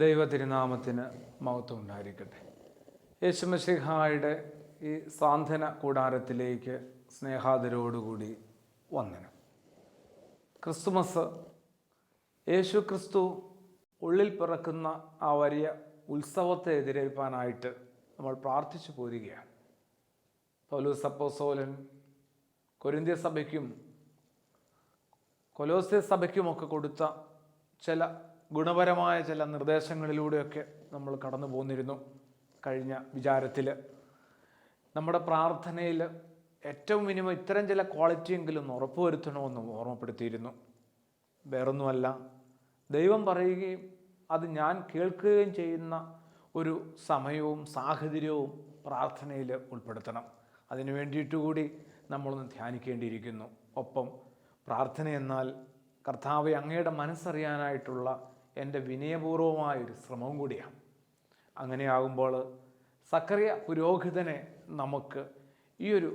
ദൈവ തിരുനാമത്തിന് മഹത്വം ഉണ്ടായിരിക്കട്ടെ. യേശുമശിഹായുടെ ഈ സാന്ത്വന കൂടാരത്തിലേക്ക് സ്നേഹാദരോടുകൂടി വന്ദനം. ക്രിസ്തുമസ് യേശു ക്രിസ്തു ഉള്ളിൽ പിറക്കുന്ന ആ വലിയ ഉത്സവത്തെ എതിരേൽപ്പാനായിട്ട് നമ്മൾ പ്രാർത്ഥിച്ചു പോരുകയാണ്. പൗലോസ് അപ്പോസ്തലൻ കൊരിന്ത്യ സഭയ്ക്കും കൊലോസ്യ സഭയ്ക്കുമൊക്കെ കൊടുത്ത ചില ഗുണപരമായ ചില നിർദ്ദേശങ്ങളിലൂടെയൊക്കെ നമ്മൾ കടന്നു പോന്നിരുന്നു. കഴിഞ്ഞ വിചാരത്തിൽ നമ്മുടെ പ്രാർത്ഥനയിൽ ഏറ്റവും മിനിമം ഇത്തരം ചില ക്വാളിറ്റിയെങ്കിലും ഉറപ്പുവരുത്തണമെന്നും ഓർമ്മപ്പെടുത്തിയിരുന്നു. വേറൊന്നുമല്ല, ദൈവം പറയുകയും അത് ഞാൻ കേൾക്കുകയും ചെയ്യുന്ന ഒരു സമയവും സാഹചര്യവും പ്രാർത്ഥനയിൽ ഉൾപ്പെടുത്തണം. അതിനു വേണ്ടിയിട്ട് കൂടി നമ്മളൊന്ന് ധ്യാനിക്കേണ്ടിയിരിക്കുന്നു. ഒപ്പം പ്രാർത്ഥന എന്നാൽ കർത്താവെ അങ്ങയുടെ മനസ്സറിയാനായിട്ടുള്ള എൻ്റെ വിനയപൂർവമായൊരു ശ്രമവും കൂടിയാണ്. അങ്ങനെയാകുമ്പോൾ സക്കറിയ പുരോഹിതനെ നമുക്ക് ഈ ഒരു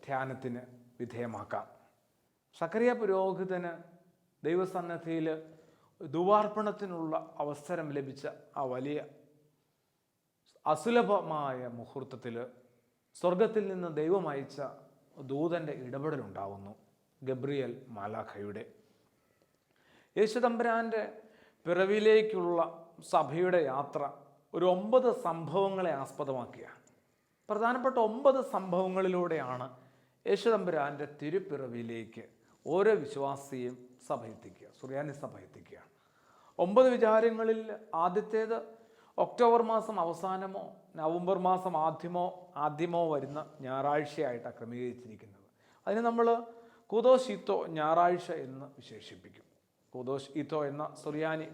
ധ്യാനത്തിന് വിധേയമാക്കാം. സക്കറിയ പുരോഹിതന് ദൈവസന്നിധിയിൽ ധൂപാർപ്പണത്തിനുള്ള അവസരം ലഭിച്ച ആ വലിയ അസുലഭമായ മുഹൂർത്തത്തിൽ സ്വർഗത്തിൽ നിന്ന് ദൈവം അയച്ച ദൂതൻ്റെ ഇടപെടലുണ്ടാവുന്നു. ഗബ്രിയേൽ മാലാഖയുടെ യേശുതമ്പുരാൻ്റെ പിറവിയിലേക്കുള്ള സഭയുടെ യാത്ര ഒരു 9 സംഭവങ്ങളെ ആസ്പദമാക്കിയാണ്. പ്രധാനപ്പെട്ട 9 സംഭവങ്ങളിലൂടെയാണ് യേശുതമ്പുരാൻ്റെ തിരുപ്പിറവിയിലേക്ക് ഓരോ വിശ്വാസിയും സഭ എത്തിക്കുക, സുറിയാനി സഭ എത്തിക്കുകയാണ്. 9 വിചാരങ്ങളിൽ ആദ്യത്തേത് ഒക്ടോബർ മാസം അവസാനമോ നവംബർ മാസം ആദ്യമോ വരുന്ന ഞായറാഴ്ചയായിട്ടാണ് ക്രമീകരിച്ചിരിക്കുന്നത്. അതിന് നമ്മൾ കൂദോസ് ഈത്തോ ഞായറാഴ്ച എന്ന് വിശേഷിപ്പിക്കും. കൂദോസ് ഈത്തോ എന്ന സുറിയാനി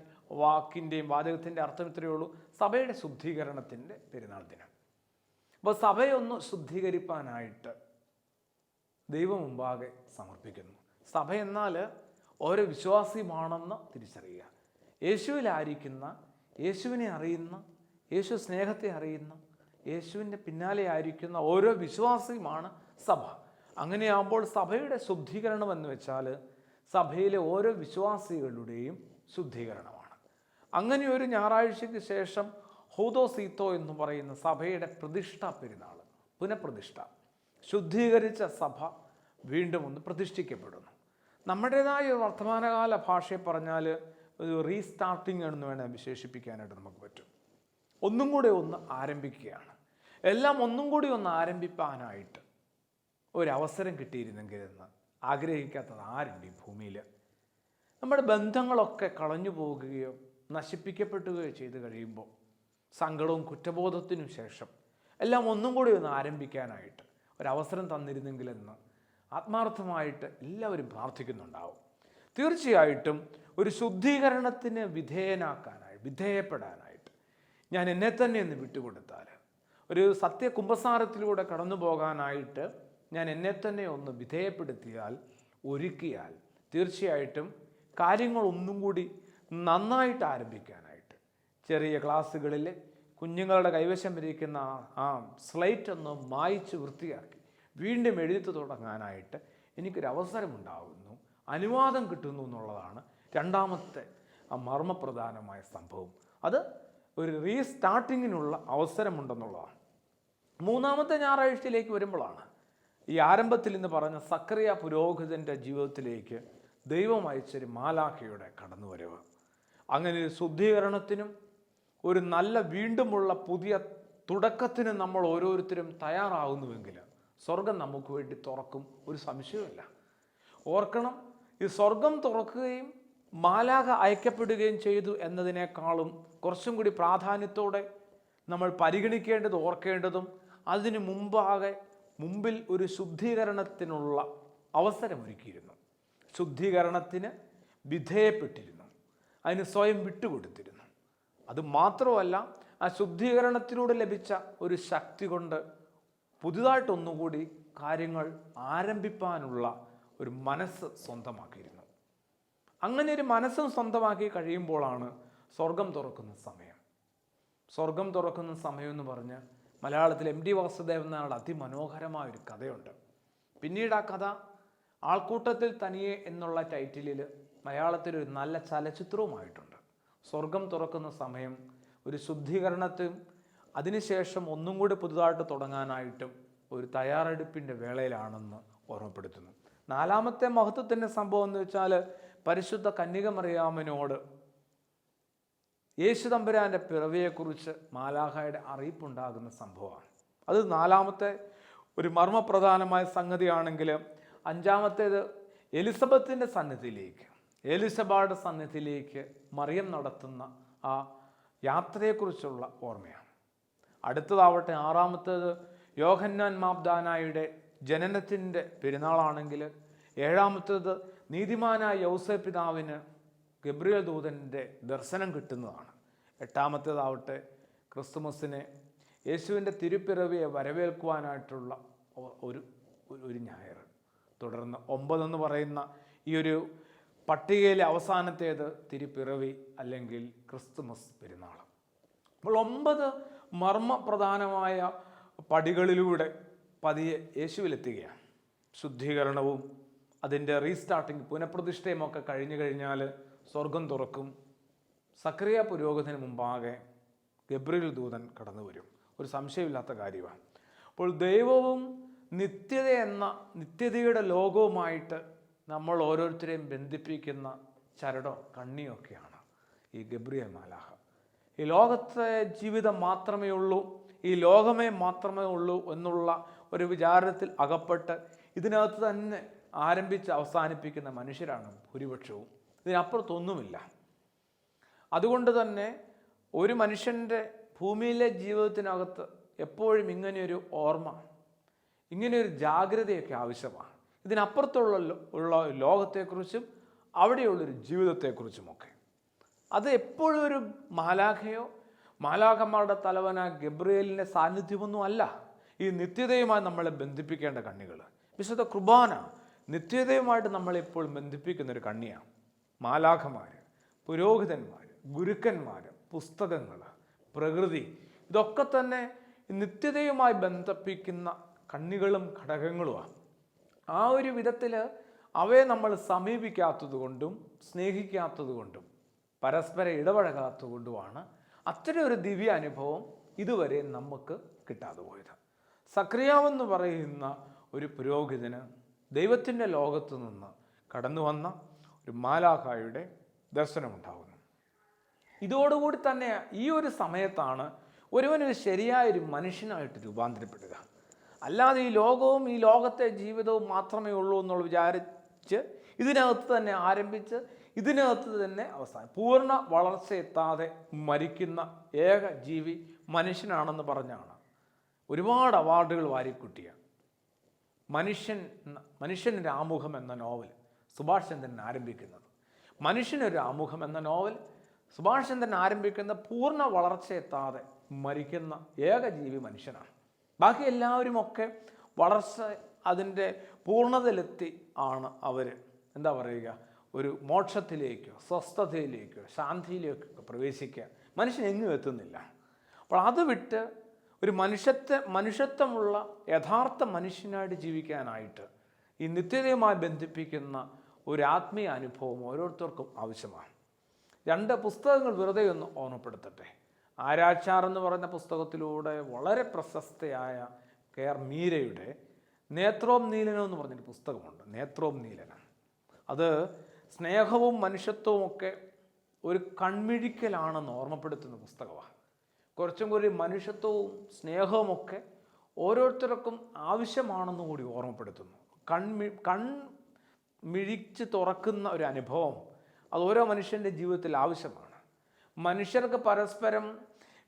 വാക്കിൻ്റെയും വാചകത്തിൻ്റെ അർത്ഥം ഇത്രയേ ഉള്ളൂ: സഭയുടെ ശുദ്ധീകരണത്തിൻ്റെ പെരുന്നാൾ ദിനം. അപ്പോൾ സഭയൊന്ന് ശുദ്ധീകരിപ്പാനായിട്ട് ദൈവം മുമ്പാകെ സമർപ്പിക്കുന്നു. സഭ എന്നാൽ ഓരോ വിശ്വാസിയുമാണെന്ന് തിരിച്ചറിയുക. യേശുവിലായിരിക്കുന്ന, യേശുവിനെ അറിയുന്ന, യേശു സ്നേഹത്തെ അറിയുന്ന, യേശുവിൻ്റെ പിന്നാലെ ആയിരിക്കുന്ന ഓരോ വിശ്വാസിയുമാണ് സഭ. അങ്ങനെയാകുമ്പോൾ സഭയുടെ ശുദ്ധീകരണം എന്ന് വെച്ചാൽ സഭയിലെ ഓരോ വിശ്വാസികളുടെയും ശുദ്ധീകരണമാണ്. അങ്ങനെ ഒരു ഞായറാഴ്ചയ്ക്ക് ശേഷം ഹൂദോസ് ഈത്തോ എന്ന് പറയുന്ന സഭയുടെ പ്രതിഷ്ഠാ പെരുന്നാൾ, പുനഃപ്രതിഷ്ഠ, ശുദ്ധീകരിച്ച സഭ വീണ്ടും ഒന്ന് പ്രതിഷ്ഠിക്കപ്പെടുന്നു. നമ്മുടേതായ ഒരു വർത്തമാനകാല ഭാഷയെ പറഞ്ഞാൽ ഒരു റീസ്റ്റാർട്ടിങ് എന്ന് വേണേൽ വിശേഷിപ്പിക്കാനായിട്ട് നമുക്ക് പറ്റും. ഒന്നും കൂടെ ഒന്ന് ആരംഭിക്കുകയാണ്. എല്ലാം ഒന്നും കൂടി ഒന്ന് ആരംഭിക്കാനായിട്ട് ഒരവസരം കിട്ടിയിരുന്നെങ്കിൽ എന്ന് ആഗ്രഹിക്കാത്തത് ആരുണ്ട് ഈ ഭൂമിയിൽ? നമ്മുടെ ബന്ധങ്ങളൊക്കെ കളഞ്ഞു പോകുകയോ നശിപ്പിക്കപ്പെടുകയോ ചെയ്ത് കഴിയുമ്പോൾ സങ്കടവും കുറ്റബോധത്തിനും ശേഷം എല്ലാം ഒന്നും കൂടി ഒന്ന് ആരംഭിക്കാനായിട്ട് ഒരവസരം തന്നിരുന്നെങ്കിലെന്ന് ആത്മാർത്ഥമായിട്ട് എല്ലാവരും പ്രാർത്ഥിക്കുന്നുണ്ടാവും. തീർച്ചയായിട്ടും ഒരു ശുദ്ധീകരണത്തിന് വിധേയപ്പെടാനായിട്ട് ഞാൻ എന്നെ തന്നെ ഒന്ന് വിട്ടുകൊടുത്താൽ, ഒരു സത്യകുംഭസാരത്തിലൂടെ കടന്നു പോകാനായിട്ട് ഞാൻ എന്നെ തന്നെ ഒന്ന് വിധേയപ്പെടുത്തിയാൽ, ഒരുക്കിയാൽ, തീർച്ചയായിട്ടും കാര്യങ്ങൾ ഒന്നും കൂടി നന്നായിട്ട് ആരംഭിക്കാനായിട്ട് ചെറിയ ക്ലാസ്സുകളിൽ കുഞ്ഞുങ്ങളുടെ കൈവശം ഇരിക്കുന്ന ആ സ്ലൈറ്റ് ഒന്ന് മായ്ച്ച് വൃത്തിയാക്കി വീണ്ടും എഴുതി തുടങ്ങാനായിട്ട് എനിക്കൊരവസരമുണ്ടാകുന്നു, അനുവാദം കിട്ടുന്നു എന്നുള്ളതാണ് രണ്ടാമത്തെ ആ മർമ്മപ്രധാനമായ സംഭവം. അത് ഒരു റീസ്റ്റാർട്ടിങ്ങിനുള്ള അവസരമുണ്ടെന്നുള്ളതാണ്. മൂന്നാമത്തെ ഞായറാഴ്ചയിലേക്ക് വരുമ്പോഴാണ് ഈ ആരംഭത്തിൽ നിന്ന് പറഞ്ഞ സക്കറിയ പുരോഹിതൻ്റെ ജീവിതത്തിലേക്ക് ദൈവം അയച്ചൊരു മാലാഖയുടെ കടന്നുവരവ്. അങ്ങനെ ഒരു ശുദ്ധീകരണത്തിനും ഒരു നല്ല വീണ്ടുമുള്ള പുതിയ തുടക്കത്തിനും നമ്മൾ ഓരോരുത്തരും തയ്യാറാകുന്നുവെങ്കിൽ സ്വർഗം നമുക്ക് വേണ്ടി തുറക്കും, ഒരു സംശയവുമില്ല. ഓർക്കണം, ഈ സ്വർഗം തുറക്കുകയും മാലാഖ അയക്കപ്പെടുകയും ചെയ്തു എന്നതിനേക്കാളും കുറച്ചും കൂടി പ്രാധാന്യത്തോടെ നമ്മൾ പരിഗണിക്കേണ്ടതും ഓർക്കേണ്ടതും അതിനു മുമ്പിൽ ഒരു ശുദ്ധീകരണത്തിനുള്ള അവസരമൊരുക്കിയിരുന്നു. ശുദ്ധീകരണത്തിന് വിധേയപ്പെട്ടിരുന്നു, അതിന് സ്വയം വിട്ടുകൊടുത്തിരുന്നു. അതുമാത്രമല്ല, ആ ശുദ്ധീകരണത്തിലൂടെ ലഭിച്ച ഒരു ശക്തി കൊണ്ട് പുതുതായിട്ടൊന്നുകൂടി കാര്യങ്ങൾ ആരംഭിപ്പാനുള്ള ഒരു മനസ്സ് സ്വന്തമാക്കിയിരുന്നു. അങ്ങനെ ഒരു മനസ്സും സ്വന്തമാക്കി കഴിയുമ്പോഴാണ് സ്വർഗം തുറക്കുന്ന സമയം. സ്വർഗം തുറക്കുന്ന സമയം എന്ന് പറഞ്ഞ് മലയാളത്തിൽ MT വാസുദേവൻ നായരുടെ അതിമനോഹരമായൊരു കഥയുണ്ട്. പിന്നീട് ആ കഥ ആൾക്കൂട്ടത്തിൽ തനിയെ എന്നുള്ള ടൈറ്റിലിൽ മലയാളത്തിലൊരു നല്ല ചലച്ചിത്രവുമായിട്ടുണ്ട്. സ്വർഗം തുറക്കുന്ന സമയം ഒരു ശുദ്ധീകരണത്തിനും അതിനുശേഷം ഒന്നും കൂടി പുതുതായിട്ട് തുടങ്ങാനായിട്ടും ഒരു തയ്യാറെടുപ്പിൻ്റെ വേളയിലാണെന്ന് ഓർമ്മപ്പെടുത്തുന്നു. നാലാമത്തെ മഹത്വത്തിൻ്റെ സംഭവം എന്ന് വെച്ചാൽ പരിശുദ്ധ കന്യക മറിയാമിനോട് യേശു തമ്പുരാൻ്റെ പിറവിയെക്കുറിച്ച് മാലാഖയുടെ അറിയിപ്പുണ്ടാകുന്ന സംഭവമാണ്. അത് നാലാമത്തെ ഒരു മർമ്മപ്രധാനമായ സംഗതിയാണെങ്കിൽ, അഞ്ചാമത്തേത് എലിസബത്തിൻ്റെ സന്നിധിയിലേക്ക്, എലിസബയുടെ സന്നിധിയിലേക്ക് മറിയം നടത്തുന്ന ആ യാത്രയെക്കുറിച്ചുള്ള ഓർമ്മയാണ്. അടുത്തതാവട്ടെ ആറാമത്തേത് യോഹന്നാൻ മാബ്ദാനായുടെ ജനനത്തിൻ്റെ പെരുന്നാളാണെങ്കിൽ, ഏഴാമത്തേത് നീതിമാനായ യൗസേപ്പ് പിതാവിന് ഗബ്രിയേൽ ദൂതൻ്റെ ദർശനം കിട്ടുന്നതാണ്. എട്ടാമത്തേതാവട്ടെ ക്രിസ്തുമസിനെ യേശുവിൻ്റെ തിരുപ്പിറവിയെ വരവേൽക്കുവാനായിട്ടുള്ള ഒരു ഞായർ. തുടർന്ന് 9 എന്ന് പറയുന്ന ഈ ഒരു പട്ടികയിലെ അവസാനത്തേത് തിരുപ്പിറവി അല്ലെങ്കിൽ ക്രിസ്തുമസ് പെരുന്നാൾ. അപ്പോൾ 9 മർമ്മപ്രധാനമായ പടികളിലൂടെ പതിയെ യേശുവിലെത്തുകയാണ്. ശുദ്ധീകരണവും അതിൻ്റെ റീസ്റ്റാർട്ടിങ്, പുനഃപ്രതിഷ്ഠയും ഒക്കെ കഴിഞ്ഞു കഴിഞ്ഞാൽ സ്വർഗം തുറക്കും. സക്രിയ പുരോഹിതന് മുമ്പാകെ ഗബ്രിയേൽ ദൂതൻ കടന്നു വരും. ഒരു സംശയമില്ലാത്ത കാര്യമാണ്. അപ്പോൾ ദൈവവും നിത്യതയുടെ ലോകവുമായിട്ട് നമ്മൾ ഓരോരുത്തരെയും ബന്ധിപ്പിക്കുന്ന ചരടോ കണ്ണിയോ ഒക്കെയാണ് ഈ ഗബ്രിയേൽ മാലാഖ. ഈ ലോകത്തെ ജീവിതം മാത്രമേ ഉള്ളൂ, ഈ ലോകമേ മാത്രമേ ഉള്ളൂ എന്നുള്ള ഒരു വിചാരത്തിൽ അകപ്പെട്ട് ഇതിനകത്ത് തന്നെ ആരംഭിച്ച് അവസാനിപ്പിക്കുന്ന മനുഷ്യരാണ് ഭൂരിപക്ഷവും. ഇതിനപ്പുറത്തൊന്നുമില്ല. അതുകൊണ്ട് തന്നെ ഒരു മനുഷ്യൻ്റെ ഭൂമിയിലെ ജീവിതത്തിനകത്ത് എപ്പോഴും ഇങ്ങനെയൊരു ഓർമ്മ, ഇങ്ങനെയൊരു ജാഗ്രതയൊക്കെ ആവശ്യമാണ്. ഇതിനപ്പുറത്തുള്ള ലോകത്തെക്കുറിച്ചും അവിടെയുള്ളൊരു ജീവിതത്തെക്കുറിച്ചുമൊക്കെ. അത് എപ്പോഴും ഒരു മാലാഖയോ മാലാഖമാരുടെ തലവനായ ഗബ്രിയേലിൻ്റെ സാന്നിധ്യമൊന്നും അല്ല. ഈ നിത്യതയുമായി നമ്മളെ ബന്ധിപ്പിക്കേണ്ട കണ്ണികൾ. വിശുദ്ധ കുർബാന നിത്യതയുമായിട്ട് നമ്മളെപ്പോഴും ബന്ധിപ്പിക്കുന്നൊരു കണ്ണിയാണ്. മാലാഖമാർ, പുരോഹിതന്മാർ, ഗുരുക്കന്മാർ, പുസ്തകങ്ങൾ, പ്രകൃതി, ഇതൊക്കെ തന്നെ നിത്യതയുമായി ബന്ധിപ്പിക്കുന്ന കണ്ണികളും ഘടകങ്ങളുമാണ്. ആ ഒരു വിധത്തിൽ അവയെ നമ്മൾ സമീപിക്കാത്തത് കൊണ്ടും സ്നേഹിക്കാത്തത് കൊണ്ടും പരസ്പരം ഇടപഴകാത്തത് കൊണ്ടുമാണ് അത്തരം ഒരു ദിവ്യ അനുഭവം ഇതുവരെ നമുക്ക് കിട്ടാതെ പോയത്. സക്രിയാവെന്ന് പറയുന്ന ഒരു പുരോഹിതന് ദൈവത്തിൻ്റെ ലോകത്തു നിന്ന് കടന്നു വന്ന ഒരു മാലാഖായുടെ ദർശനമുണ്ടാകുന്നു. ഇതോടുകൂടി തന്നെ ഈ ഒരു സമയത്താണ് ഒരുവനൊരു ശരിയായൊരു മനുഷ്യനായിട്ട് രൂപാന്തരപ്പെടുക. അല്ലാതെ ഈ ലോകവും ഈ ലോകത്തെ ജീവിതവും മാത്രമേ ഉള്ളൂ എന്നുള്ള വിചാരിച്ച് ഇതിനകത്ത് തന്നെ ആരംഭിച്ച് ഇതിനകത്ത് തന്നെ അവസാനം പൂർണ്ണ വളർച്ചയെത്താതെ മരിക്കുന്ന ഏക ജീവി മനുഷ്യനാണെന്ന് പറഞ്ഞാണ് ഒരുപാട് അവാർഡുകൾ വാരിക്കുട്ടിയ മനുഷ്യനൊരു ആമുഖം എന്ന നോവൽ സുഭാഷ് ചന്ദ്രൻ ആരംഭിക്കുന്നത്. മനുഷ്യനൊരു ആമുഖം എന്ന നോവൽ സുഭാഷ് ചന്ദ്രൻ ആരംഭിക്കുന്ന പൂർണ്ണ വളർച്ചയെത്താതെ മരിക്കുന്ന ഏക ജീവി മനുഷ്യനാണ്. ബാക്കി എല്ലാവരുമൊക്കെ വളർച്ച അതിൻ്റെ പൂർണ്ണതയിലെത്തി ആണ് അവർ എന്താ പറയുക, ഒരു മോക്ഷത്തിലേക്കോ സ്വസ്ഥതയിലേക്കോ ശാന്തിയിലേക്കോ പ്രവേശിക്കുക. മനുഷ്യൻ എങ്ങും എത്തുന്നില്ല. അപ്പോൾ അത് വിട്ട് ഒരു മനുഷ്യത്വമുള്ള യഥാർത്ഥ മനുഷ്യനായിട്ട് ജീവിക്കാനായിട്ട് ഈ നിത്യതയുമായി ബന്ധിപ്പിക്കുന്ന ഒരു ആത്മീയ അനുഭവം ഓരോരുത്തർക്കും ആവശ്യമാണ്. 2 പുസ്തകങ്ങൾ വെറുതെ ഒന്ന് ഓർമ്മപ്പെടുത്തട്ടെ. ആരാച്ചാർ എന്ന് പറയുന്ന പുസ്തകത്തിലൂടെ വളരെ പ്രശസ്തയായ കെ.ആർ. മീരയുടെ നേത്രോം നീലനം എന്ന് പറഞ്ഞൊരു പുസ്തകമുണ്ട്. നേത്രോം നീലനം അത് സ്നേഹവും മനുഷ്യത്വവും ഒക്കെ ഒരു കൺമിഴിക്കലാണെന്ന് ഓർമ്മപ്പെടുത്തുന്ന പുസ്തകമാണ്. കുറച്ചും കൂടി മനുഷ്യത്വവും സ്നേഹവും ഒക്കെ ഓരോരുത്തർക്കും ആവശ്യമാണെന്ന് കൂടി ഓർമ്മപ്പെടുത്തുന്നു. കൺമിഴിച്ച് തുറക്കുന്ന ഒരു അനുഭവം അത് ഓരോ മനുഷ്യൻ്റെ ജീവിതത്തിൽ ആവശ്യമാണ്. മനുഷ്യർക്ക് പരസ്പരം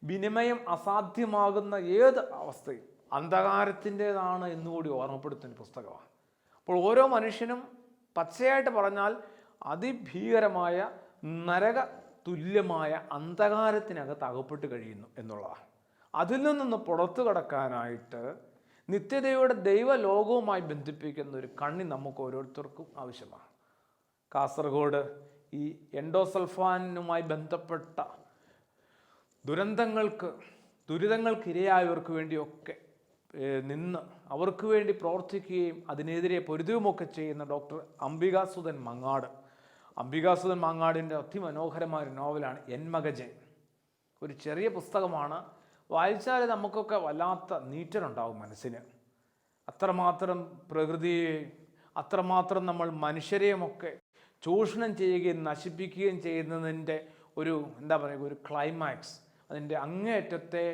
വിനിമയം അസാധ്യമാകുന്ന ഏത് അവസ്ഥയും അന്ധകാരത്തിൻ്റെതാണ് എന്നുകൂടി ഓർമ്മപ്പെടുത്തുന്ന പുസ്തകമാണ്. അപ്പോൾ ഓരോ മനുഷ്യനും പച്ചയായിട്ട് പറഞ്ഞാൽ അതിഭീകരമായ നരക തുല്യമായ അന്ധകാരത്തിനകത്ത് അകപ്പെട്ട് കഴിയുന്നു എന്നുള്ളതാണ്. അതിൽ നിന്നൊന്ന് പുറത്തു കടക്കാനായിട്ട് നിത്യതയുടെ ദൈവലോകവുമായി ബന്ധിപ്പിക്കുന്ന ഒരു കണ്ണി നമുക്ക് ഓരോരുത്തർക്കും ആവശ്യമാണ്. കാസർഗോഡ് ഈ എൻഡോസൾഫാനുമായി ബന്ധപ്പെട്ട ദുരിതങ്ങൾക്ക് ഇരയായവർക്ക് വേണ്ടിയൊക്കെ നിന്ന് അവർക്ക് വേണ്ടി പ്രവർത്തിക്കുകയും അതിനെതിരെ പൊരുതുകയുമൊക്കെ ചെയ്യുന്ന ഡോക്ടർ അംബികാസുധൻ മങ്ങാട്, അംബികാസുധൻ മാങ്ങാടിൻ്റെ അതിമനോഹരമായ ഒരു നോവലാണ് എൻ മകജൻ. ഒരു ചെറിയ പുസ്തകമാണ്, വായിച്ചാൽ നമുക്കൊക്കെ വല്ലാത്ത നീറ്റലുണ്ടാവും മനസ്സിന്. അത്രമാത്രം പ്രകൃതിയെ, അത്രമാത്രം നമ്മൾ മനുഷ്യരെയുമൊക്കെ ചൂഷണം ചെയ്യുകയും നശിപ്പിക്കുകയും ചെയ്യുന്നതിൻ്റെ ഒരു ഒരു ക്ലൈമാക്സ്, അതിൻ്റെ അങ്ങേയറ്റത്തെ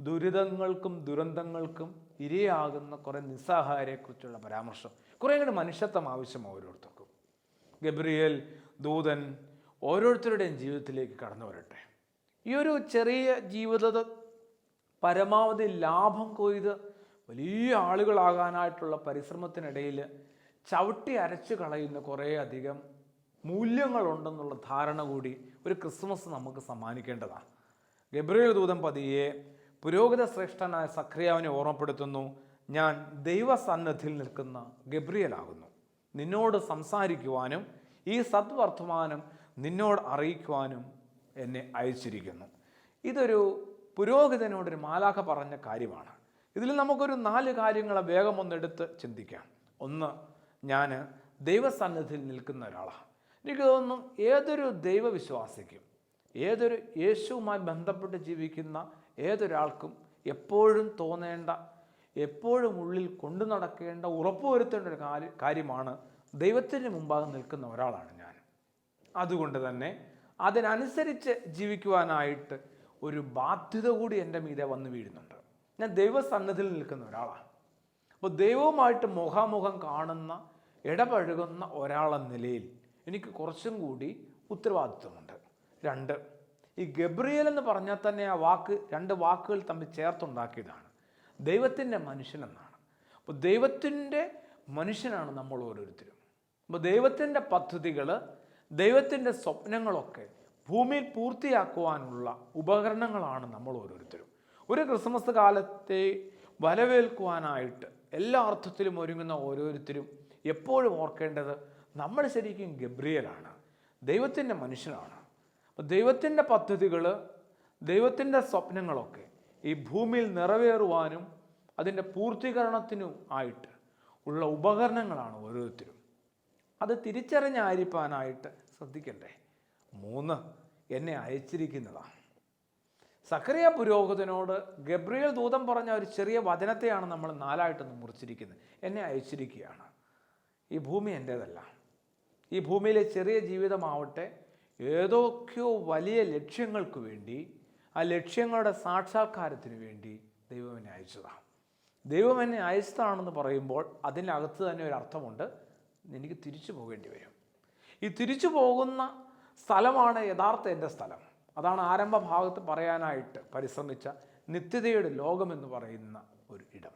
ദുരിതങ്ങൾക്കും ദുരന്തങ്ങൾക്കും ഇരയാകുന്ന കുറേ നിസ്സഹായരെക്കുറിച്ചുള്ള പരാമർശം. കുറേ കൂടി മനുഷ്യത്വം ആവശ്യം ഓരോരുത്തർക്കും. ഗബ്രിയേൽ ദൂതൻ ഓരോരുത്തരുടെയും ജീവിതത്തിലേക്ക് കടന്നു വരട്ടെ. ഈ ഒരു ചെറിയ ജീവിതത്തെ പരമാവധി ലാഭം കൊയ്ത് വലിയ ആളുകളാകാനായിട്ടുള്ള പരിശ്രമത്തിനിടയിൽ ചവിട്ടി അരച്ചു കളയുന്ന കുറേ അധികം മൂല്യങ്ങളുണ്ടെന്നുള്ള ധാരണ കൂടി ഒരു ക്രിസ്മസ് നമുക്ക് സമ്മാനിക്കേണ്ടതാണ്. ഗബ്രിയേൽ ദൂതൻ പതിയെ പുരോഹിത ശ്രേഷ്ഠനായ സഖറിയാവിനെ ഓർമ്മപ്പെടുത്തുന്നു. ഞാൻ ദൈവസന്നിധിയിൽ നിൽക്കുന്ന ഗബ്രിയേലാകുന്നു. നിന്നോട് സംസാരിക്കുവാനും ഈ സദ്വർത്തമാനം നിന്നോട് അറിയിക്കുവാനും എന്നെ അയച്ചിരിക്കുന്നു. ഇതൊരു പുരോഹിതനോടൊരു മാലാഖ പറഞ്ഞ കാര്യമാണ്. ഇതിൽ നമുക്കൊരു 4 കാര്യങ്ങളെ വേഗം ഒന്നെടുത്ത് ചിന്തിക്കാം. ഒന്ന്, ഞാൻ ദൈവസന്നിധിയിൽ നിൽക്കുന്ന ഒരാളാണ്. എനിക്ക് തോന്നുന്നു ഏതൊരു ദൈവവിശ്വാസിക്കും, ഏതൊരു യേശുവുമായി ബന്ധപ്പെട്ട് ജീവിക്കുന്ന ഏതൊരാൾക്കും എപ്പോഴും തോന്നേണ്ട, എപ്പോഴും ഉള്ളിൽ കൊണ്ടു നടക്കേണ്ട, ഉറപ്പുവരുത്തേണ്ട ഒരു കാര്യമാണ് ദൈവത്തിന് മുമ്പാകെ നിൽക്കുന്ന ഒരാളാണ് ഞാൻ. അതുകൊണ്ട് തന്നെ അതിനനുസരിച്ച് ജീവിക്കുവാനായിട്ട് ഒരു ബാധ്യത കൂടി എൻ്റെ മീതെ വന്നു വീഴുന്നുണ്ട്. ഞാൻ ദൈവസന്നിധിയിൽ നിൽക്കുന്ന ഒരാളാണ്. അപ്പോൾ ദൈവവുമായിട്ട് മുഖാമുഖം കാണുന്ന, ഇടപഴകുന്ന ഒരാളെന്ന നിലയിൽ എനിക്ക് കുറച്ചും കൂടി ഉത്തരവാദിത്വമുണ്ട്. 2, ഈ ഗബ്രിയേൽ എന്ന് പറഞ്ഞാൽ തന്നെ ആ വാക്ക് 2 വാക്കുകൾ തമ്മിൽ ചേർത്തുണ്ടാക്കിയതാണ്. ദൈവത്തിൻ്റെ മനുഷ്യനെന്നാണ്. അപ്പോൾ ദൈവത്തിൻ്റെ മനുഷ്യനാണ് നമ്മൾ ഓരോരുത്തരും. അപ്പോൾ ദൈവത്തിൻ്റെ പദ്ധതികൾ, ദൈവത്തിൻ്റെ സ്വപ്നങ്ങളൊക്കെ ഭൂമിയിൽ പൂർത്തിയാക്കുവാനുള്ള ഉപകരണങ്ങളാണ് നമ്മൾ ഓരോരുത്തരും. ഒരു ക്രിസ്മസ് കാലത്തെ വരവേൽക്കുവാനായിട്ട് എല്ലാ അർത്ഥത്തിലും ഒരുങ്ങുന്ന ഓരോരുത്തരും എപ്പോഴും ഓർക്കേണ്ടത് നമ്മൾ ശരിക്കും ഗബ്രിയേലാണ്, ദൈവത്തിൻ്റെ മനുഷ്യനാണ്. അപ്പോൾ ദൈവത്തിൻ്റെ പദ്ധതികൾ, ദൈവത്തിൻ്റെ സ്വപ്നങ്ങളൊക്കെ ഈ ഭൂമിയിൽ നിറവേറുവാനും അതിൻ്റെ പൂർത്തീകരണത്തിനും ആയിട്ട് ഉള്ള ഉപകരണങ്ങളാണ് ഓരോരുത്തരും. അത് തിരിച്ചറിഞ്ഞായിരിക്കാനായിട്ട് ശ്രദ്ധിക്കണ്ടേ. 3, എന്നെ അയച്ചിരിക്കുന്നതാണ്. സഖറിയ പുരോഹിതനോട് ഗബ്രിയേൽ ദൂതൻ പറഞ്ഞ ഒരു ചെറിയ വചനത്തെയാണ് നമ്മൾ 4 മുറിച്ചിരിക്കുന്നത്. എന്നെ അയച്ചിരിക്കുകയാണ്. ഈ ഭൂമി എൻ്റേതല്ല. ഈ ഭൂമിയിലെ ചെറിയ ജീവിതമാവട്ടെ ഏതൊക്കെയോ വലിയ ലക്ഷ്യങ്ങൾക്ക് വേണ്ടി, ആ ലക്ഷ്യങ്ങളുടെ സാക്ഷാത്കാരത്തിന് വേണ്ടി ദൈവം എന്നെ അയച്ചതാണ്. ദൈവം എന്നെ അയച്ചതാണെന്ന് പറയുമ്പോൾ അതിനകത്ത് തന്നെ ഒരു അർത്ഥമുണ്ട്. എനിക്ക് തിരിച്ചു പോകേണ്ടി വരും. ഈ തിരിച്ചു പോകുന്ന സ്ഥലമാണ് യഥാർത്ഥ എൻ്റെ സ്ഥലം. അതാണ് ആരംഭ ഭാഗത്ത് പറയാനായിട്ട് പരിശ്രമിച്ച നിത്യതയുടെ ലോകമെന്ന് പറയുന്ന ഒരു ഇടം,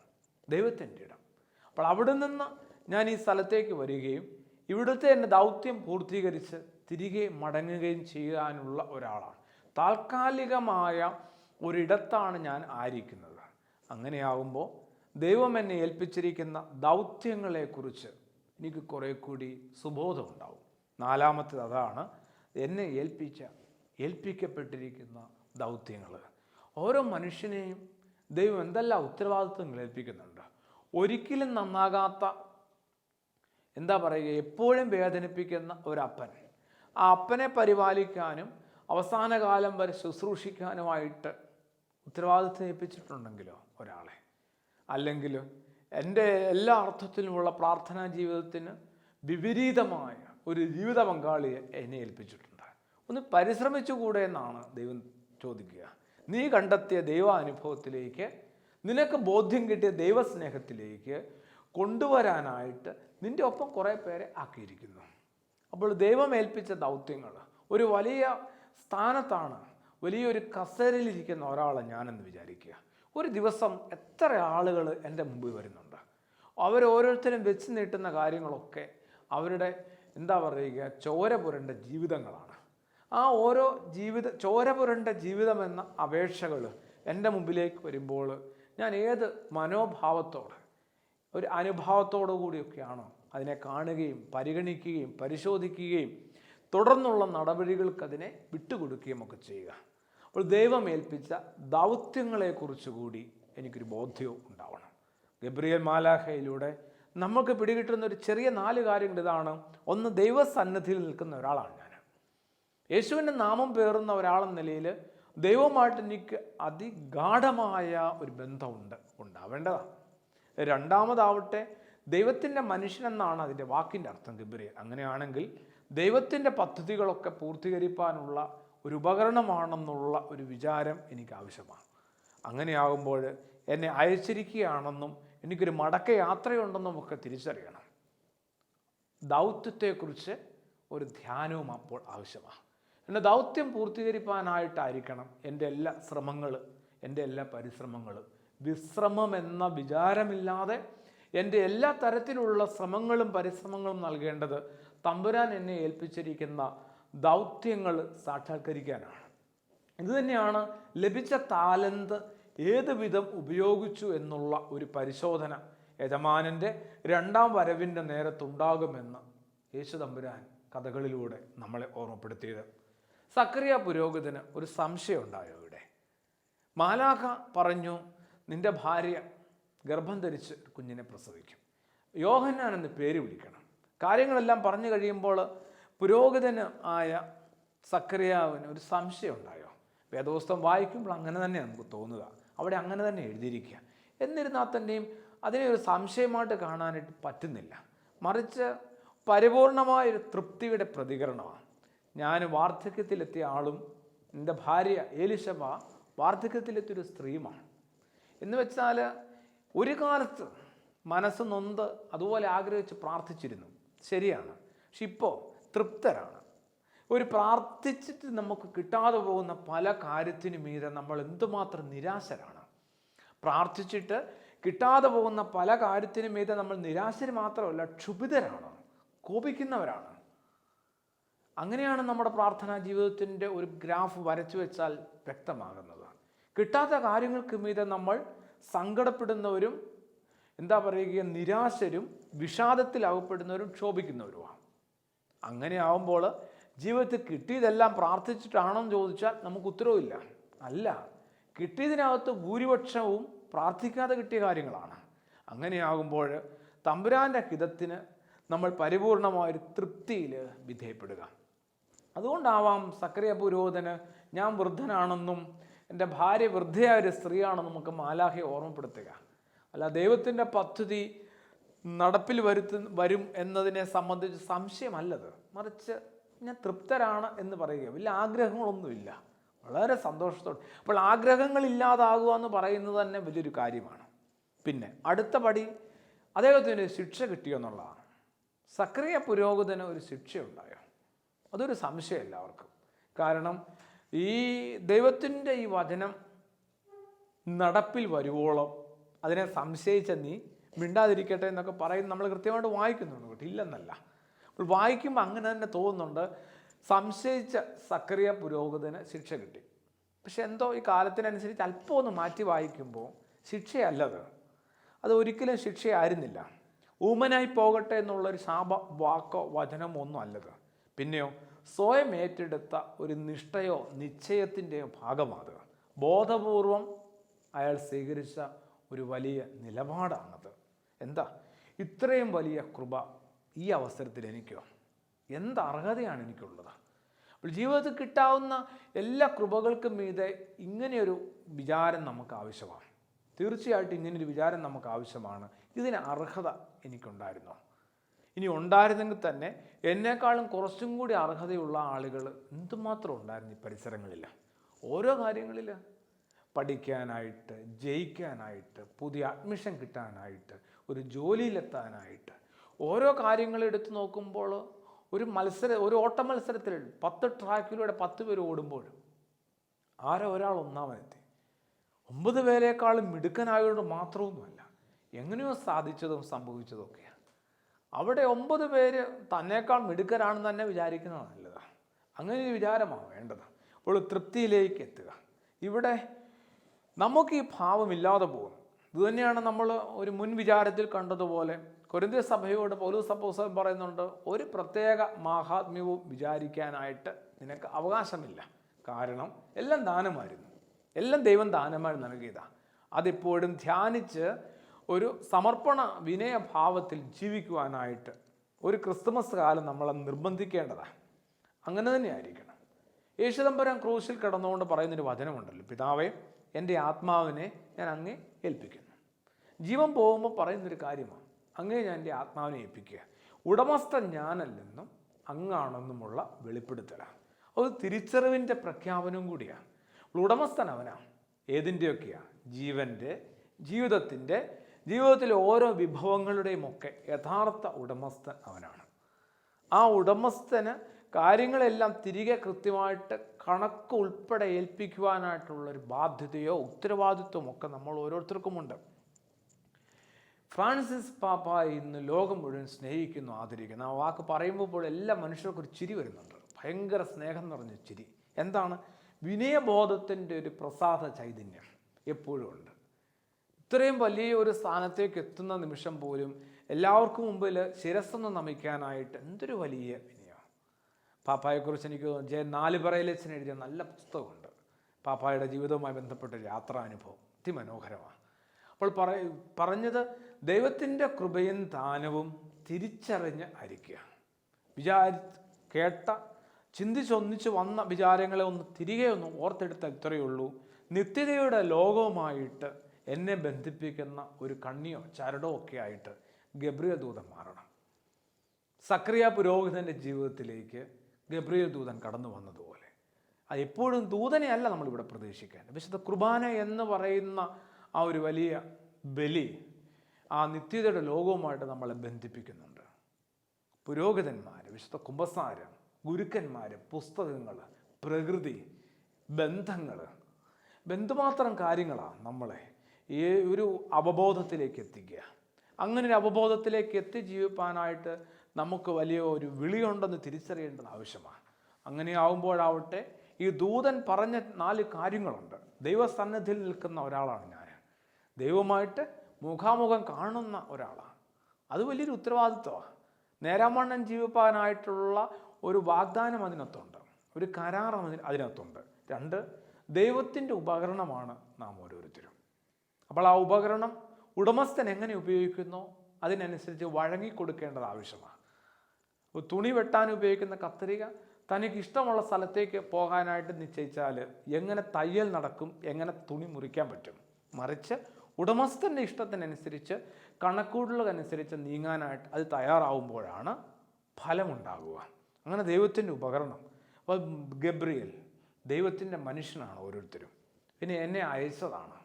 ദൈവത്തിൻ്റെ ഇടം. അപ്പോൾ അവിടെ നിന്ന് ഞാൻ ഈ സ്ഥലത്തേക്ക് വരികയും ഇവിടുത്തെ എൻ്റെ ദൗത്യം പൂർത്തീകരിച്ച് തിരികെ മടങ്ങുകയും ചെയ്യാനുള്ള ഒരാളാണ്. താൽക്കാലികമായ ഒരിടത്താണ് ഞാൻ ആയിരിക്കുന്നത്. അങ്ങനെയാകുമ്പോൾ ദൈവം എന്നെ ഏൽപ്പിച്ചിരിക്കുന്ന ദൗത്യങ്ങളെക്കുറിച്ച് എനിക്ക് കുറേ കൂടി സുബോധമുണ്ടാവും. 4-മത്തേത് അതാണ്, എന്നെ ഏൽപ്പിക്കപ്പെട്ടിരിക്കുന്ന ദൗത്യങ്ങൾ. ഓരോ മനുഷ്യനെയും ദൈവം എന്തെല്ലാം ഉത്തരവാദിത്വങ്ങൾ ഏൽപ്പിക്കുന്നുണ്ട്. ഒരിക്കലും നന്നാകാത്ത, എപ്പോഴും വേദനിപ്പിക്കുന്ന ഒരപ്പൻ, ആ അപ്പനെ പരിപാലിക്കാനും അവസാന കാലം വരെ ശുശ്രൂഷിക്കാനുമായിട്ട് ഉത്തരവാദിത്വം ഏൽപ്പിച്ചിട്ടുണ്ടെങ്കിലോ ഒരാളെ, അല്ലെങ്കിൽ എൻ്റെ എല്ലാ അർത്ഥത്തിലുമുള്ള പ്രാർത്ഥനാ ജീവിതത്തിന് വിപരീതമായ ഒരു ജീവിത പങ്കാളിയെ എന്നെ ഏൽപ്പിച്ചിട്ടുണ്ട്. ഒന്ന് പരിശ്രമിച്ചുകൂടെ എന്നാണ് ദൈവം ചോദിക്കുക. നീ കണ്ടെത്തിയ ദൈവാനുഭവത്തിലേക്ക്, നിനക്ക് ബോധ്യം കിട്ടിയ ദൈവസ്നേഹത്തിലേക്ക് കൊണ്ടുവരാനായിട്ട് നിൻ്റെ ഒപ്പം കുറേ പേരെ ആക്കിയിരിക്കുന്നു. അപ്പോൾ ദൈവം ഏൽപ്പിച്ച ദൗത്യങ്ങൾ, ഒരു വലിയ സ്ഥാനത്താണ്, വലിയൊരു കസേരയിലിരിക്കുന്ന ഒരാളെ ഞാനെന്ന് വിചാരിക്കുക. ഒരു ദിവസം എത്ര ആളുകൾ എൻ്റെ മുമ്പിൽ വരുന്നുണ്ട്. അവരോരോരുത്തരും വെച്ച് നീട്ടുന്ന കാര്യങ്ങളൊക്കെ അവരുടെ ചോര പുരണ്ട ജീവിതങ്ങളാണ്. ആ ഓരോ ചോര പുരണ്ട ജീവിതമെന്ന അപേക്ഷകൾ എൻ്റെ മുമ്പിലേക്ക് വരുമ്പോൾ ഞാൻ ഏത് മനോഭാവത്തോടെ, ഒരു അനുഭാവത്തോടു കൂടിയൊക്കെയാണോ അതിനെ കാണുകയും പരിഗണിക്കുകയും പരിശോധിക്കുകയും തുടർന്നുള്ള നടപടികൾക്ക് അതിനെ വിട്ടുകൊടുക്കുകയും ഒക്കെ ചെയ്യുക. അപ്പോൾ ദൈവം ഏൽപ്പിച്ച ദൗത്യങ്ങളെക്കുറിച്ച് കൂടി എനിക്കൊരു ബോധ്യവും ഉണ്ടാവണം. ഗബ്രിയേൽ മാലാഖയിലൂടെ നമുക്ക് പിടികിട്ടുന്ന ഒരു ചെറിയ 4 കാര്യങ്ങൾ ഇതാണ്. ഒന്ന്, ദൈവസന്നിധിയിൽ നിൽക്കുന്ന ഒരാളാണ് ഞാൻ. യേശുവിൻ്റെ നാമം പേറുന്ന ഒരാളെന്ന നിലയിൽ ദൈവവുമായിട്ട് എനിക്ക് അതിഗാഠമായ ഒരു ബന്ധമുണ്ട്, ഉണ്ടാവേണ്ടതാണ്. രണ്ടാമതാവട്ടെ, ദൈവത്തിൻ്റെ മനുഷ്യനെന്നാണ് അതിൻ്റെ വാക്കിൻ്റെ അർത്ഥം, ഗബ്രിയേൽ. അങ്ങനെയാണെങ്കിൽ ദൈവത്തിൻ്റെ പദ്ധതികളൊക്കെ പൂർത്തീകരിക്കാനുള്ള ഒരു ഉപകരണമാണെന്നുള്ള ഒരു വിചാരം എനിക്ക് ആവശ്യമാണ്. അങ്ങനെയാകുമ്പോൾ എന്നെ അയച്ചിരിക്കുകയാണെന്നും എനിക്കൊരു മടക്ക യാത്രയുണ്ടെന്നും ഒക്കെ തിരിച്ചറിയണം. ദൗത്യത്തെക്കുറിച്ച് ഒരു ധ്യാനവും അപ്പോൾ ആവശ്യമാണ്. എൻ്റെ ദൗത്യം പൂർത്തീകരിക്കാനായിട്ടായിരിക്കണം എൻ്റെ എല്ലാ ശ്രമങ്ങളും, എൻ്റെ എല്ലാ പരിശ്രമങ്ങളും. വിശ്രമം എന്ന വിചാരമില്ലാതെ എൻ്റെ എല്ലാ തരത്തിലുള്ള ശ്രമങ്ങളും പരിശ്രമങ്ങളും നൽകേണ്ടത് തമ്പുരാൻ എന്നെ ഏൽപ്പിച്ചിരിക്കുന്ന ദൗത്യങ്ങൾ സാക്ഷാത്കരിക്കാനാണ്. ഇതുതന്നെയാണ് ലഭിച്ച താലന്ത് ഏത് വിധം ഉപയോഗിച്ചു എന്നുള്ള ഒരു പരിശോധന യജമാനൻ്റെ 2ാം വരവിൻ്റെ നേരത്തുണ്ടാകുമെന്ന് യേശു തമ്പുരാൻ കഥകളിലൂടെ നമ്മളെ ഓർമ്മപ്പെടുത്തിയത്. സക്കറിയ പുരോഹിതന് ഒരു സംശയം ഉണ്ടായോ ഇവിടെ? മാലാഖ പറഞ്ഞു, നിന്റെ ഭാര്യ ഗർഭം ധരിച്ച് കുഞ്ഞിനെ പ്രസവിക്കും, യോഹന്നാൻ എന്ന് പേര് വിളിക്കണം. കാര്യങ്ങളെല്ലാം പറഞ്ഞു കഴിയുമ്പോൾ പുരോഹിതന് ആയ സക്കറിയാവിന് ഒരു സംശയം ഉണ്ടായോ? വേദപുസ്തകം വായിക്കുമ്പോൾ അങ്ങനെ തന്നെ നമുക്ക് തോന്നുക, അവിടെ അങ്ങനെ തന്നെ എഴുതിയിരിക്കുക. എന്നിരുന്നാൽ തന്നെയും അതിനെ ഒരു സംശയമായിട്ട് കാണാനായിട്ട് പറ്റുന്നില്ല. മറിച്ച് പരിപൂർണമായൊരു തൃപ്തിയുടെ പ്രതികരണമാണ്. ഞാൻ വാർദ്ധക്യത്തിലെത്തിയ ആളും എൻ്റെ ഭാര്യ ഏലിശബ വാർദ്ധക്യത്തിലെത്തിയൊരു സ്ത്രീയുമാണ്. എന്ന് വെച്ചാൽ ഒരു കാലത്ത് മനസ്സ് നൊന്ത് അതുപോലെ ആഗ്രഹിച്ച് പ്രാർത്ഥിച്ചിരുന്നു, ശരിയാണ്. പക്ഷെ ഇപ്പോൾ തൃപ്തരാണ്. ഒരു പ്രാർത്ഥിച്ചിട്ട് നമുക്ക് കിട്ടാതെ പോകുന്ന പല കാര്യത്തിനു മീതെ നമ്മൾ എന്തുമാത്രം നിരാശരാണ്. പ്രാർത്ഥിച്ചിട്ട് കിട്ടാതെ പോകുന്ന പല കാര്യത്തിനു മീതെ നമ്മൾ നിരാശര് മാത്രമല്ല, ക്ഷുഭിതരാണ്, കോപിക്കുന്നവരാണ്. അങ്ങനെയാണ് നമ്മുടെ പ്രാർത്ഥനാ ജീവിതത്തിൻ്റെ ഒരു ഗ്രാഫ് വരച്ചു വെച്ചാൽ വ്യക്തമാകുന്നത്. കിട്ടാത്ത കാര്യങ്ങൾക്ക് മീതെ നമ്മൾ സങ്കടപ്പെടുന്നവരും, എന്താ പറയുക, നിരാശരും വിഷാദത്തിൽ അകപ്പെടുന്നവരും ക്ഷോഭിക്കുന്നവരുമാണ്. അങ്ങനെ ആവുമ്പോൾ ജീവിതത്തിൽ കിട്ടിയതെല്ലാം പ്രാർത്ഥിച്ചിട്ടാണെന്ന് ചോദിച്ചാൽ നമുക്ക് ഉത്തരവില്ല. അല്ല, കിട്ടിയതിനകത്ത് ഭൂരിപക്ഷവും പ്രാർത്ഥിക്കാതെ കിട്ടിയ കാര്യങ്ങളാണ്. അങ്ങനെയാകുമ്പോൾ തമ്പുരാൻ്റെ ഹിതത്തിന് നമ്മൾ പരിപൂർണമായൊരു തൃപ്തിയിൽ വിധേയപ്പെടുക. അതുകൊണ്ടാവാം സക്കറിയ പുരോഹിതന് ഞാൻ വൃദ്ധനാണെന്നും എൻ്റെ ഭാര്യ വൃദ്ധയായ ഒരു സ്ത്രീയാണെന്നും നമുക്ക് മാലാഖയെ ഓർമ്മപ്പെടുത്തുക. അല്ല, ദൈവത്തിൻ്റെ പദ്ധതി നടപ്പിൽ വരും എന്നതിനെ സംബന്ധിച്ച് സംശയമല്ലത്. മറിച്ച് ഞാൻ തൃപ്തരാണ് എന്ന് പറയുക, വലിയ ആഗ്രഹങ്ങളൊന്നുമില്ല, വളരെ സന്തോഷത്തോടെ. അപ്പോൾ ആഗ്രഹങ്ങളില്ലാതാകുക എന്ന് പറയുന്നത് തന്നെ വലിയൊരു കാര്യമാണ്. പിന്നെ അടുത്ത പടി അദ്ദേഹത്തിന് ശിക്ഷ കിട്ടിയെന്നുള്ളതാണ്. സക്കറിയ പുരോഹിതന് ഒരു ശിക്ഷയുണ്ടായോ? അതൊരു സംശയം എല്ലാവർക്കും. കാരണം ഈ ദൈവത്തിൻ്റെ ഈ വചനം നടപ്പിൽ വരുവോളം അതിനെ സംശയിച്ച നീ മിണ്ടാതിരിക്കട്ടെ എന്നൊക്കെ പറയും. നമ്മൾ കൃത്യമായിട്ട് വായിക്കുന്നുണ്ട് കേട്ടോ, ഇല്ലെന്നല്ല. അപ്പോൾ വായിക്കുമ്പോൾ അങ്ങനെ തന്നെ തോന്നുന്നുണ്ട്. സംശയിച്ച സക്കറിയ പുരോഹിതന് ശിക്ഷ കിട്ടി. പക്ഷെ എന്തോ ഈ കാലത്തിനനുസരിച്ച് അല്പം ഒന്ന് മാറ്റി വായിക്കുമ്പോൾ ശിക്ഷയല്ലത്, അത് ഒരിക്കലും ശിക്ഷയായിരുന്നില്ല. ഊമനായി പോകട്ടെ എന്നുള്ളൊരു ശാപ വാക്കോ വചനമോ ഒന്നും അല്ലത്. പിന്നെയോ സ്വയം ഏറ്റെടുത്ത ഒരു നിഷ്ഠയോ നിശ്ചയത്തിൻ്റെയോ ഭാഗമാത്. ബോധപൂർവം അയാൾ സ്വീകരിച്ച ഒരു വലിയ നിലപാടാണത്. എന്താ ഇത്രയും വലിയ കൃപ ഈ അവസരത്തിൽ എനിക്കോ? എന്ത് അർഹതയാണ് എനിക്കുള്ളത്? അപ്പോൾ ജീവിതത്തിൽ കിട്ടാവുന്ന എല്ലാ കൃപകൾക്കും മീതെ ഇങ്ങനെയൊരു വിചാരം നമുക്ക് ആവശ്യമാണ്. തീർച്ചയായിട്ടും ഇങ്ങനെയൊരു വിചാരം നമുക്ക് ആവശ്യമാണ്. ഇതിന് അർഹത എനിക്കുണ്ടായിരുന്നോ? ഇനി ഉണ്ടായിരുന്നെങ്കിൽ തന്നെ എന്നെക്കാളും കുറച്ചും കൂടി അർഹതയുള്ള ആളുകൾ എന്തുമാത്രം ഉണ്ടായിരുന്നു ഈ പരിസരങ്ങളിൽ. ഓരോ കാര്യങ്ങളിൽ പഠിക്കാനായിട്ട്, ജയിക്കാനായിട്ട്, പുതിയ അഡ്മിഷൻ കിട്ടാനായിട്ട്, ഒരു ജോലിയിലെത്താനായിട്ട്, ഓരോ കാര്യങ്ങൾ എടുത്തു നോക്കുമ്പോൾ ഒരു ഓട്ട മത്സരത്തിൽ 10 ട്രാക്കിലൂടെ 10 പേര് ഓടുമ്പോൾ ഒരാൾ ഒന്നാമനെത്തി. 9 പേരെക്കാളും മിടുക്കനായതുകൊണ്ട് മാത്രമൊന്നുമല്ല, എങ്ങനെയോ സാധിച്ചതും സംഭവിച്ചതും ഒക്കെയാണ്. അവിടെ 9 പേര് തന്നേക്കാൾ മിടുക്കരാണെന്ന് തന്നെ വിചാരിക്കുന്നത് നല്ലതാണ്. അങ്ങനെ ഒരു വിചാരമാണ് വേണ്ടത്. അപ്പോൾ തൃപ്തിയിലേക്ക് എത്തുക. ഇവിടെ നമുക്ക് ഈ ഭാവമില്ലാതെ പോകുന്നു. ഇതുതന്നെയാണ് നമ്മൾ ഒരു മുൻ വിചാരത്തിൽ കണ്ടതുപോലെ കൊരിന്ത്യ സഭയോട് പൗലോസ് അപ്പോസ്തലൻ പറയുന്നുണ്ട്, ഒരു പ്രത്യേക മാഹാത്മ്യവും വിചാരിക്കാനായിട്ട് നിനക്ക് അവകാശമില്ല. കാരണം എല്ലാം ദാനമായിരുന്നു, എല്ലാം ദൈവം ദാനമായി നൽകിയതാണ്. അതിപ്പോഴും ധ്യാനിച്ച് ഒരു സമർപ്പണ വിനയഭാവത്തിൽ ജീവിക്കുവാനായിട്ട് ഒരു ക്രിസ്തുമസ് കാലം നമ്മളെ നിർബന്ധിക്കേണ്ടതാണ്. അങ്ങനെ തന്നെ ആയിരിക്കണം. യേശുദമ്പുരാൻ ക്രൂശിൽ കിടന്നുകൊണ്ട് പറയുന്നൊരു വചനമുണ്ടല്ലോ, പിതാവേ എൻ്റെ ആത്മാവിനെ ഞാൻ അങ്ങേ ഏൽപ്പിക്കുന്നു. ജീവൻ പോകുമ്പോൾ പറയുന്നൊരു കാര്യമാണ്, അങ്ങേ ഞാൻ എൻ്റെ ആത്മാവിനെ ഏൽപ്പിക്കുക. ഉടമസ്ഥൻ ഞാനല്ലെന്നും അങ്ങാണെന്നുമുള്ള വെളിപ്പെടുത്തലാണ്. അത് തിരിച്ചറിവിൻ്റെ പ്രഖ്യാപനവും കൂടിയാണ്. ഉടമസ്ഥൻ അവനാണ്. ഏതിൻ്റെയൊക്കെയാണ്? ജീവൻ്റെ, ജീവിതത്തിലെ ഓരോ വിഭവങ്ങളുടെയും ഒക്കെ യഥാർത്ഥ ഉടമസ്ഥൻ അവനാണ്. ആ ഉടമസ്ഥന് കാര്യങ്ങളെല്ലാം തിരികെ കൃത്യമായിട്ട് കണക്ക് ഉൾപ്പെടെ ഏൽപ്പിക്കുവാനായിട്ടുള്ളൊരു ബാധ്യതയോ ഉത്തരവാദിത്വമോ ഒക്കെ നമ്മൾ ഓരോരുത്തർക്കുമുണ്ട്. ഫ്രാൻസിസ് പാപ്പ ഇന്ന് ലോകം മുഴുവൻ സ്നേഹിക്കുന്നു, ആദരിക്കുന്നു. ആ വാക്ക് പറയുമ്പോൾ എല്ലാ മനുഷ്യർക്കും ഒരു ചിരി വരുന്നുണ്ട്, ഭയങ്കര സ്നേഹം നിറഞ്ഞ ചിരി. എന്താണ്? വിനയബോധത്തിൻ്റെ ഒരു പ്രസാദ ചൈതന്യം എപ്പോഴും ഉണ്ട്. ഇത്രയും വലിയ ഒരു സ്ഥാനത്തേക്ക് എത്തുന്ന നിമിഷം പോലും എല്ലാവർക്കും മുമ്പിൽ ശിരസ്സൊന്ന് നമിക്കാനായിട്ട് എന്തൊരു വലിയ വിനയം. പാപ്പായെക്കുറിച്ച് എനിക്ക് നാലുപറയിലച്ഛൻ എഴുതിയ നല്ല പുസ്തകമുണ്ട്. പാപ്പായുടെ ജീവിതവുമായി ബന്ധപ്പെട്ടൊരു യാത്രാനുഭവം അതിമനോഹരമാണ്. അപ്പോൾ പറഞ്ഞത് ദൈവത്തിൻ്റെ കൃപയും ദാനവും തിരിച്ചറിഞ്ഞ് അരിക്കുക. കേട്ട ചിന്തിച്ചൊന്നിച്ച് വന്ന വിചാരങ്ങളെ ഒന്ന് തിരികെ ഒന്ന് ഓർത്തെടുത്ത ഇത്രയേ ഉള്ളൂ. നിത്യതയുടെ ലോകവുമായിട്ട് എന്നെ ബന്ധിപ്പിക്കുന്ന ഒരു കണ്ണിയോ ചരടോ ഒക്കെ ആയിട്ട് ഗബ്രിയേൽ ദൂതൻ മാറണം. സക്രിയ പുരോഹിതൻ്റെ ജീവിതത്തിലേക്ക് ഗബ്രിയേൽ ദൂതൻ കടന്നു വന്നതുപോലെ അത് എപ്പോഴും ദൂതനെയല്ല നമ്മളിവിടെ പ്രതീക്ഷിക്കേണ്ടത്. വിശുദ്ധ കുർബാന എന്ന് പറയുന്ന ആ ഒരു വലിയ ബലി ആ നിത്യതയുടെ ലോകവുമായിട്ട് നമ്മളെ ബന്ധിപ്പിക്കുന്നുണ്ട്. പുരോഹിതന്മാർ, വിശുദ്ധ കുമ്പസാരം, ഗുരുക്കന്മാർ, പുസ്തകങ്ങൾ, പ്രകൃതി, ബന്ധങ്ങൾ, എന്തുമാത്രം കാര്യങ്ങളാണ് നമ്മളെ ഈ ഒരു അവബോധത്തിലേക്ക് എത്തിക്കുക. അങ്ങനെ ഒരു അവബോധത്തിലേക്ക് എത്തി ജീവിപ്പാനായിട്ട് നമുക്ക് വലിയ ഒരു വിളിയുണ്ടെന്ന് തിരിച്ചറിയേണ്ടത് ആവശ്യമാണ്. അങ്ങനെ ആവുമ്പോഴാവട്ടെ ഈ ദൂതൻ പറഞ്ഞ 4 കാര്യങ്ങളുണ്ട്. ദൈവസന്നിധിയിൽ നിൽക്കുന്ന ഒരാളാണ് ഞാൻ, ദൈവമായിട്ട് മുഖാമുഖം കാണുന്ന ഒരാളാണ്. അത് വലിയൊരു ഉത്തരവാദിത്വമാണ്. നേരാമണ്ണം ജീവിപ്പാനായിട്ടുള്ള ഒരു വാഗ്ദാനം അതിനകത്തുണ്ട്, ഒരു കരാർ അതിനകത്തുണ്ട്. 2, ദൈവത്തിൻ്റെ ഉപകരണമാണ് നാം ഓരോരുത്തരും. അപ്പോൾ ആ ഉപകരണം ഉടമസ്ഥൻ എങ്ങനെ ഉപയോഗിക്കുന്നോ അതിനനുസരിച്ച് വഴങ്ങിക്കൊടുക്കേണ്ടത് ആവശ്യമാണ്. തുണി വെട്ടാൻ ഉപയോഗിക്കുന്ന കത്രിക തനിക്ക് ഇഷ്ടമുള്ള സ്ഥലത്തേക്ക് പോകാനായിട്ട് നിശ്ചയിച്ചാൽ എങ്ങനെ തയ്യൽ നടക്കും, എങ്ങനെ തുണി മുറിക്കാൻ പറ്റും? മറിച്ച് ഉടമസ്ഥൻ്റെ ഇഷ്ടത്തിനനുസരിച്ച് കണക്കൂടലുകനുസരിച്ച് നീങ്ങാനായിട്ട് അത് തയ്യാറാവുമ്പോഴാണ് ഫലമുണ്ടാകുക. അങ്ങനെ ദൈവത്തിൻ്റെ ഉപകരണം. അപ്പോൾ ഗബ്രിയേൽ ദൈവത്തിൻ്റെ മനുഷ്യനാണ് ഓരോരുത്തരും. പിന്നെ എന്നെ അയച്ചതാണ്.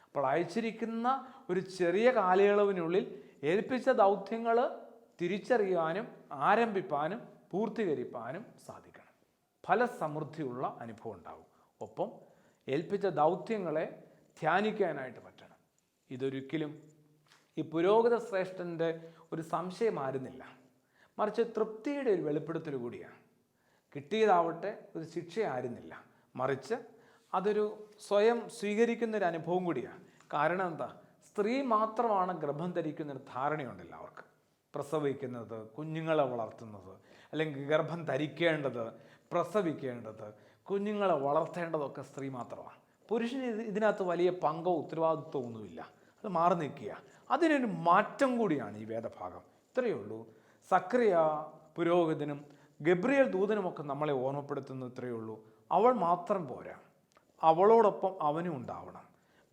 അപ്പോൾ അയച്ചിരിക്കുന്ന ഒരു ചെറിയ കാലയളവിനുള്ളിൽ ഏൽപ്പിച്ച ദൗത്യങ്ങൾ തിരിച്ചറിയാനും ആരംഭിപ്പാനും പൂർത്തീകരിപ്പാനും സാധിക്കണം. ഫലസമൃദ്ധിയുള്ള അനുഭവം ഉണ്ടാകും. ഒപ്പം ഏൽപ്പിച്ച ദൗത്യങ്ങളെ ധ്യാനിക്കാനായിട്ട് പറ്റണം. ഇതൊരിക്കലും ഈ പുരോഹിത ശ്രേഷ്ഠൻ്റെ ഒരു സംശയമായിരുന്നില്ല, മറിച്ച് തൃപ്തിയുടെ ഒരു വെളിപ്പെടുത്തൽ കൂടിയാണ്. കിട്ടിയതാവട്ടെ ഒരു ശിക്ഷയായിരുന്നില്ല, മറിച്ച് അതൊരു സ്വയം സ്വീകരിക്കുന്നൊരു അനുഭവം കൂടിയാണ്. കാരണം എന്താ? സ്ത്രീ മാത്രമാണ് ഗർഭം ധരിക്കുന്നൊരു ധാരണയുണ്ട് എല്ലാവർക്കും. പ്രസവിക്കുന്നത്, കുഞ്ഞുങ്ങളെ വളർത്തുന്നത്, അല്ലെങ്കിൽ ഗർഭം ധരിക്കേണ്ടത്, പ്രസവിക്കേണ്ടത്, കുഞ്ഞുങ്ങളെ വളർത്തേണ്ടതൊക്കെ സ്ത്രീ മാത്രമാണ്. പുരുഷന് ഇതിനകത്ത് വലിയ പങ്കോ ഉത്തരവാദിത്വമോ ഒന്നുമില്ല. അത് മാറി നിൽക്കുക. അതിനൊരു മാറ്റം കൂടിയാണ് ഈ വേദഭാഗം. ഇത്രയേ ഉള്ളൂ. സക്രിയ പുരോഹിതനും ഗബ്രിയേൽ ദൂതനുമൊക്കെ നമ്മളെ ഓർമ്മപ്പെടുത്തുന്നത് ഇത്രയേ ഉള്ളൂ. അവൾ മാത്രം പോരാ, അവളോടൊപ്പം അവനും ഉണ്ടാവണം.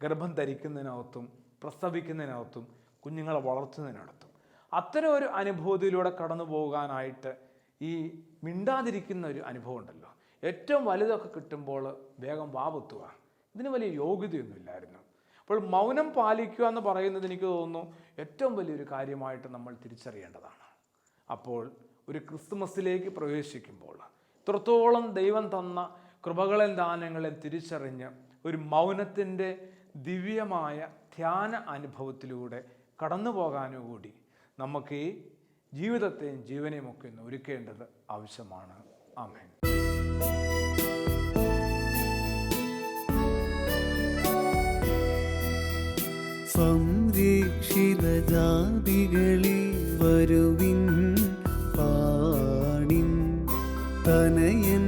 ഗർഭം ധരിക്കുന്നതിനകത്തും പ്രസവിക്കുന്നതിനകത്തും കുഞ്ഞുങ്ങളെ വളർത്തുന്നതിനകത്തും അത്തരം ഒരു അനുഭവത്തിലൂടെ കടന്നു പോകാനായിട്ട് ഈ മിണ്ടാതിരിക്കുന്ന ഒരു അനുഭവം ഉണ്ടല്ലോ, ഏറ്റവും വലുതൊക്കെ കിട്ടുമ്പോൾ വേഗം വാപുത്തുക. ഇതിന് വലിയ യോഗ്യതയൊന്നുമില്ലായിരുന്നു. അപ്പോൾ മൗനം പാലിക്കുക എന്ന് പറയുന്നത് എനിക്ക് തോന്നുന്നു ഏറ്റവും വലിയൊരു കാര്യമായിട്ട് നമ്മൾ തിരിച്ചറിയേണ്ടതാണ്. അപ്പോൾ ഒരു ക്രിസ്തുമസിലേക്ക് പ്രവേശിക്കുമ്പോൾ ഇത്രത്തോളം ദൈവം തന്ന കൃപകളും ദാനങ്ങളെ തിരിച്ചറിഞ്ഞ് ഒരു മൗനത്തിൻ്റെ ദിവ്യമായ ധ്യാന അനുഭവത്തിലൂടെ കടന്നു പോകാനുകൂടി നമുക്ക് ഈ ജീവിതത്തെയും ജീവനെയും ഒക്കെ ഒന്ന് ഒരുക്കേണ്ടത് ആവശ്യമാണ്. ആമേൻ. സംരക്ഷിത ജാതികളിൽ വരുവിൻ പാടിൻ തനയൻ